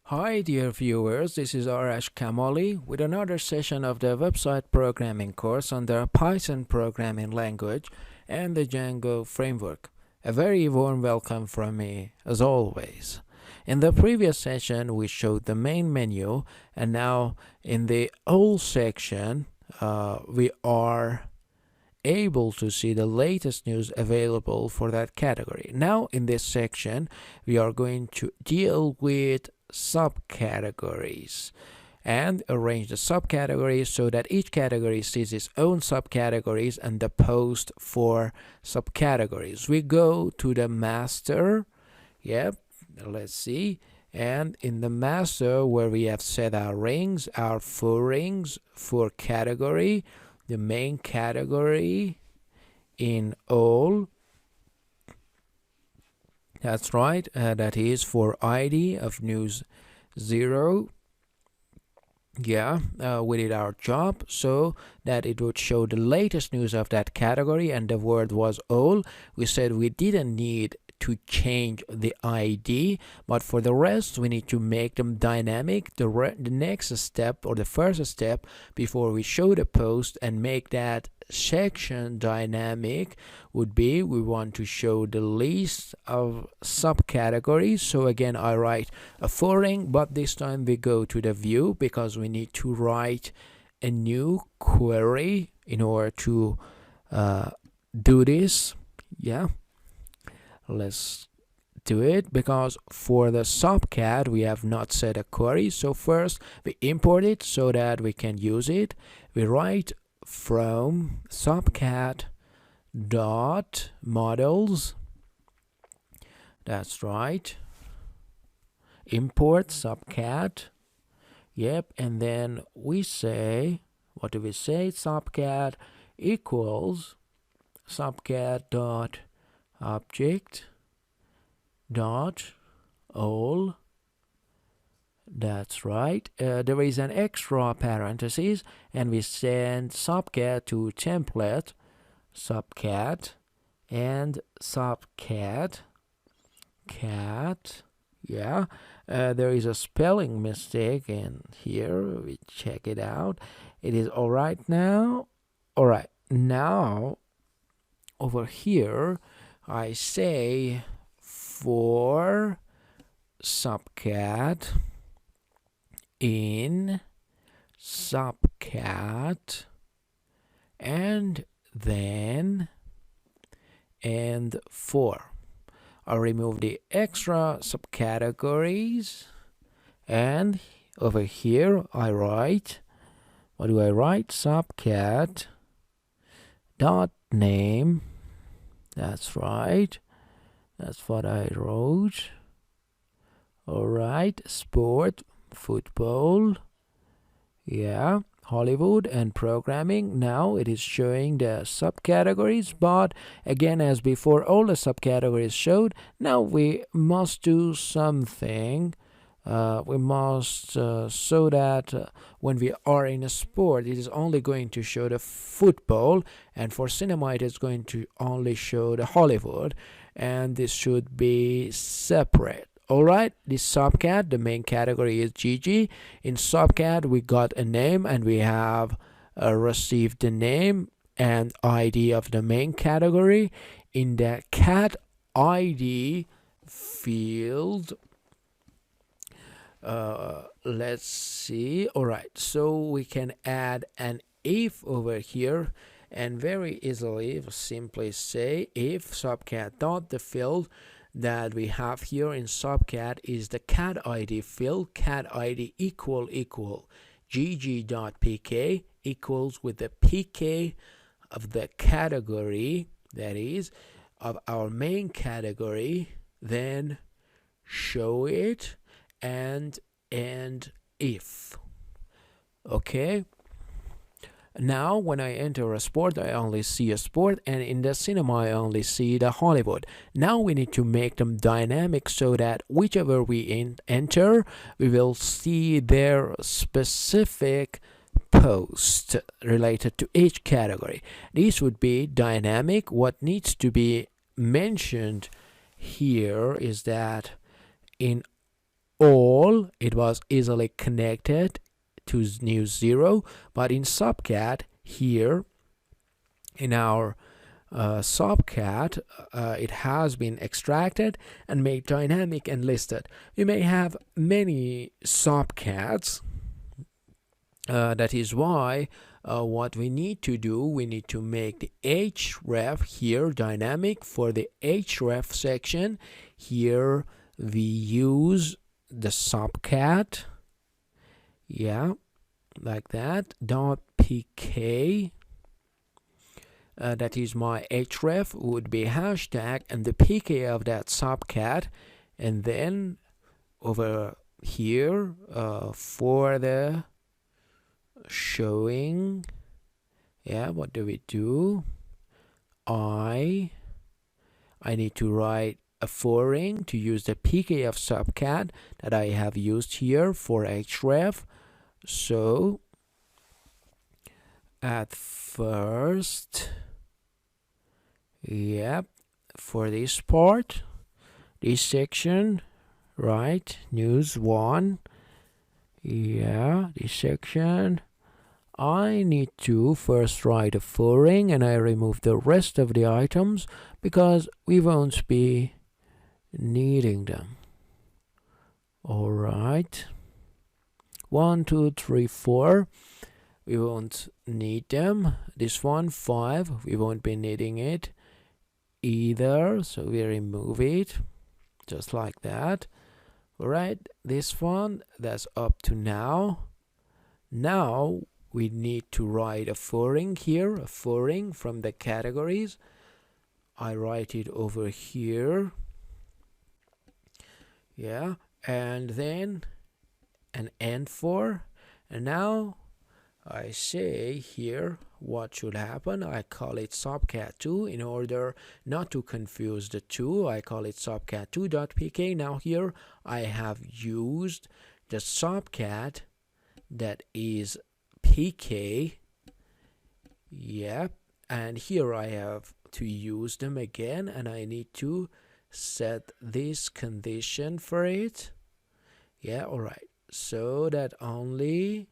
Hi dear viewers, this is Arash Kamali with another session of the website programming course on the Python programming language and the Django framework. A very warm welcome from me as always. In the previous session we showed the main menu, and now in the all section we are able to see the latest news available for that category. Now in this section we are going to deal with subcategories and arrange the subcategories so that each category sees its own subcategories and the post for subcategories. We go to the master. Yep, let's see. And in the master, where we have set our rings, our four rings for category, the main category in all. That's right, that is for ID of news 0. Yeah, we did our job so that it would show the latest news of that category, and the word was all. We said we didn't need to change the ID, but for the rest we need to make them dynamic. The next step, or the first step before we show the post and make that section dynamic, would be we want to show the list of subcategories. So again I write a foreign, but this time we go to the view because we need to write a new query in order to do this. Yeah, let's do it, because for the subcat we have not set a query. So first we import it so that we can use it. We write from subcat dot models. That's right, import subcat. Yep, and then we say, what do we say? Subcat equals subcat dot object dot all. That's right, there is an extra parenthesis, and we send subcat to template subcat and subcat cat. Yeah, there is a spelling mistake in here. We check it out. It is all right now. All right, now over here I say for subcat in subcat, and then and for. I'll remove the extra subcategories, and over here I write, what do I write? Subcat dot name. That's right, that's what I wrote. All right, sport, football, yeah, Hollywood, and programming. Now it is showing the subcategories, but again as before all the subcategories showed. Now we must do something. We must so that when we are in a sport it is only going to show the football, and for cinema it is going to only show the Hollywood, and this should be separate. Alright, this subcat, the main category is GG. In subcat we got a name, and we have received the name and ID of the main category. In the cat ID field, let's see. Alright, so we can add an if over here, and very easily simply say if subcat dot the field that we have here in subcat is the cat ID field. Cat ID equal gg.pk equals with the pk of the category, that is of our main category, then show it and if. Okay, now when I enter a sport I only see a sport, and in the cinema I only see the Hollywood. Now we need to make them dynamic so that whichever we enter we will see their specific post related to each category. These would be dynamic. What needs to be mentioned here is that in all, it was easily connected to news 0, but in subcat here in our subcat, it has been extracted and made dynamic and listed. We may have many subcats. That is why what we need to do, we need to make the href here dynamic. For the href section here we use the subcat, yeah, like that, dot pk. That is my href would be hashtag and the pk of that subcat, and then over here for the showing, yeah, what do we do? I need to write a foreign to use the pk of subcat that I have used here for href. So at first, yep, for this part, this section, right, news 1, yeah, this section, I need to first write a foreign, and I remove the rest of the items because we won't be needing them. All right, 1, 2, 3, 4, we won't need them. This one, 5, we won't be needing it either, so we remove it just like that. All right, this one, that's up to now. Now we need to write a foreign here, a foreign from the categories. I write it over here, yeah, and then an end for, and now I say here what should happen. I call it subcat2 in order not to confuse the two. I call it subcat2.pk. Now here I have used the subcat that is pk, yep, and here I have to use them again, and I need to set this condition for it, yeah, all right, so that only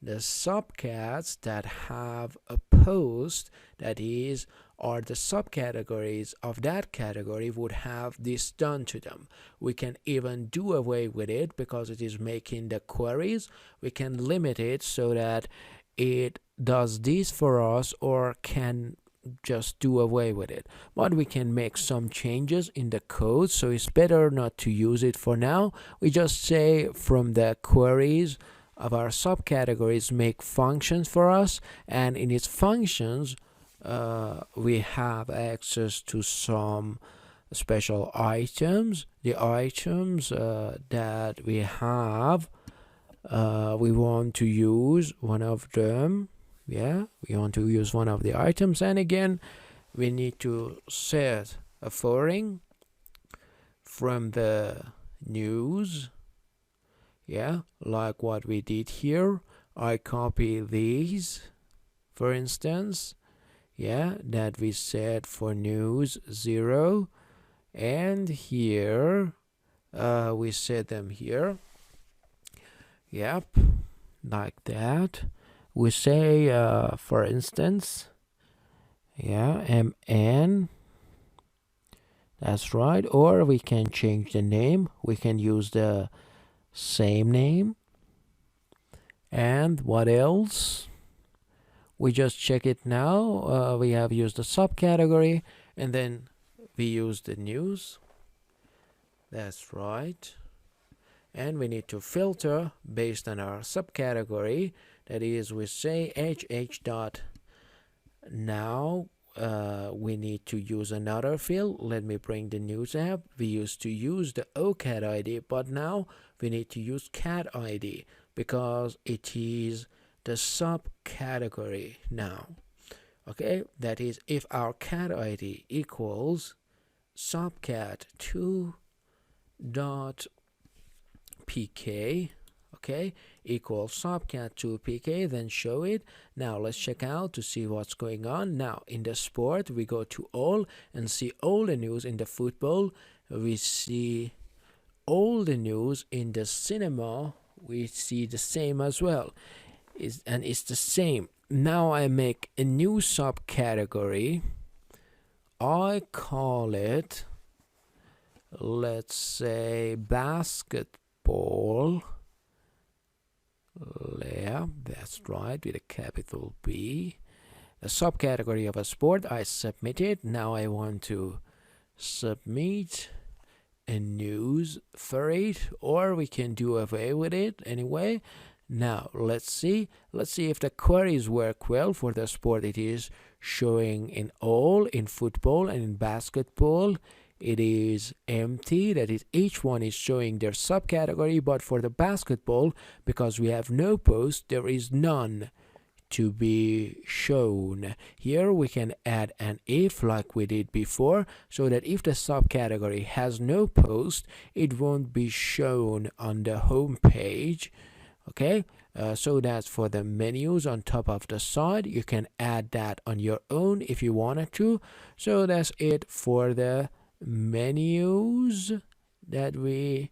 the subcats that have a post, that is, or the subcategories of that category would have this done to them. We can even do away with it because it is making the queries. We can limit it so that it does this for us, or can just do away with it, but we can make some changes in the code, so it's better not to use it for now. We just say from the queries of our subcategories make functions for us, and in its functions we have access to some special items. The items that we have, we want to use one of them, yeah, we want to use one of the items, and again we need to set a foreign from the news, yeah, like what we did here. I copy these, for instance, yeah, that we set for news 0, and here we set them here, yep, like that. We say for instance, yeah, mn, that's right, or we can change the name. We can use the same name. And what else? We just check it now. We have used the subcategory, and then we use the news, that's right, and we need to filter based on our subcategory. That is, we say hh dot now we need to use another field. Let me bring the news app. We used to use the ocat ID, but now we need to use cat ID because it is the subcategory now. Okay, that is, if our cat ID equals subcat2 dot pk, okay, equals subcat2 pk, then show it. Now let's check out to see what's going on. Now in the sport, we go to all and see all the news. In the football, we see all the news in the cinema, we see the same as well. And it's the same. Now I make a new subcategory. I call it, let's say, basketball. Yeah, that's right, with a capital B. A subcategory of a sport. I submit it. Now I want to submit a news for it, or we can do away with it anyway. Now let's see if the queries work well. For the sport, it is showing in all. In football and in basketball, it is empty. That is, each one is showing their subcategory. But for the basketball, because we have no post, there is none to be shown. Here we can add an if like we did before, so that if the subcategory has no post, it won't be shown on the home page. Okay, so that's for the menus on top of the side. You can add that on your own if you wanted to. So that's it for the menus that we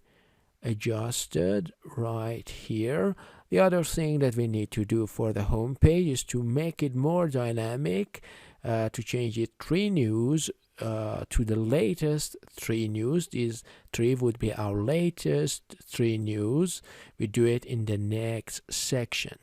adjusted right here. The other thing that we need to do for the home page is to make it more dynamic, to change it 3 news to the latest 3 news. These 3 would be our latest 3 news. We do it in the next section.